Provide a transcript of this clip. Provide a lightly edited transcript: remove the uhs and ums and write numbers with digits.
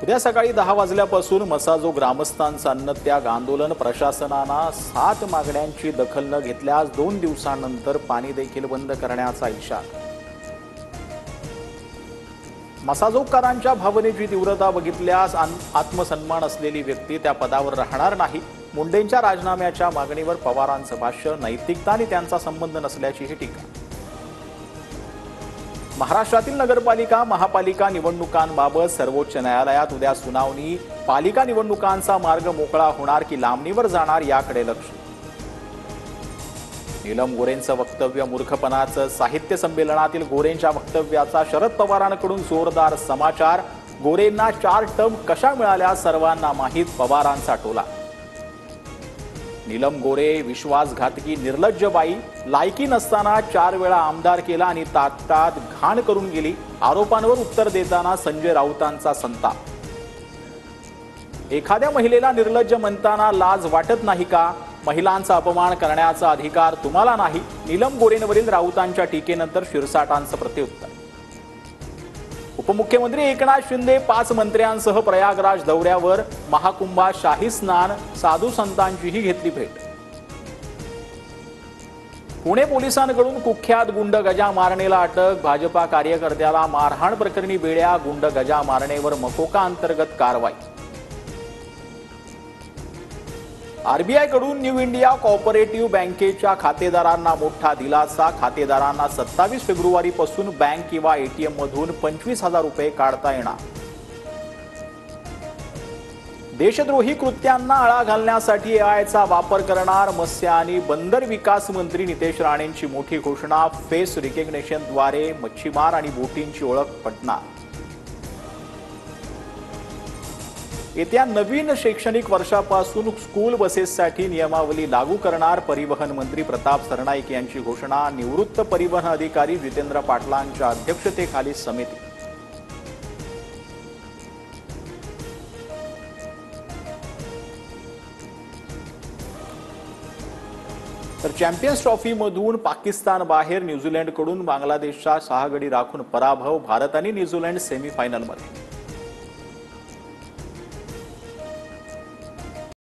उद्या सकाळी 10 वाजल्यापासून मसाजो ग्रामस्थांचं अन्नत्याग आंदोलन प्रशासनानं 7 मागण्यांची दखल न घेतल्यास 2 दिवसांनंतर पाणी देखील बंद करण्याचा इशारा। मसाजोकारांच्या भावनेची तीव्रता बघितल्यास आत्मसन्मान असलेली व्यक्ती त्या पदावर राहणार नाही। मुंडेंच्या राजीनाम्याच्या मागणीवर पवारांचं भाष्य नैतिकता आणि त्यांचा संबंध नसल्याचीही टीका। महाराष्ट्रातील नगरपालिका महापालिका निवडणुकांबाबत सर्वोच्च न्यायालयात उद्या सुनावणी। पालिका निवडणुकांचा मार्ग मोकळा होणार की लांबणीवर जाणार याकडे लक्ष। नीलम गोरेंचं वक्तव्य मूर्खपणाचं, साहित्य संमेलनातील गोरेंच्या वक्तव्याचा शरद पवारांकडून जोरदार समाचार। गोरेंना 4 टर्म कशा मिळाल्या सर्वांना माहीत, पवारांचा टोला। नीलम गोरे विश्वासघातकी निर्लज्ज बाई, लायकी नसताना 4 वेळा आमदार केला आणि ताटात घाण करून गेली। आरोपांवर उत्तर देताना संजय राऊतांचा संताप। एखाद्या महिलेला निर्लज्ज म्हणताना लाज वाटत नाही का? महिलांचा अपमान करण्याचा अधिकार तुम्हाला नाही। नीलम गोरेंवरील राऊतांच्या टीकेनंतर शिरसाटांचं प्रत्युत्तर। उपमुख्यमंत्री एकनाथ शिंदे 5 मंत्र्यांसह प्रयागराज दौऱ्यावर। महाकुंभात शाही स्नान, साधू संतांचीही घेतली भेट। पुणे पोलिसांकडून कुख्यात गुंड गजा मारणेला अटक। भाजपा कार्यकर्त्याला मारहाण प्रकरणी बेड्या, गुंड गजा मारणेवर मकोका अंतर्गत कारवाई। आरबीआय कडून न्यू इंडिया कोऑपरेटिव्ह बँकेच्या खातेदारांना मोठा दिलासा। खातेदारांना 27 फेब्रुवारीपासून बँक किंवा एटीएम मधून 25,000 रुपये काढता येणार। देशद्रोही कृत्यांना आळा घालण्यासाठी एआयचा वापर करणार। मत्स्य आणि बंदर विकास मंत्री नितेश राणेंची मोठी घोषणा। फेस रिकग्निशनद्वारे मच्छीमार आणि बोटींची ओळख पटणार। येत्या नवीन शैक्षणिक वर्षापासून स्कूल बसेससाठी नियमावली लागू करणार। परिवहन मंत्री प्रताप सरनाईक यांची घोषणा। निवृत्त परिवहन अधिकारी जितेंद्र पाटलांच्या अध्यक्षतेखाली समिती। तर चॅम्पियन्स ट्रॉफीमधून पाकिस्तान बाहेर। न्यूझीलंडकडून बांगलादेशचा 6 गडी राखून पराभव। भारत आणि न्यूझीलंड सेमीफायनलमध्ये।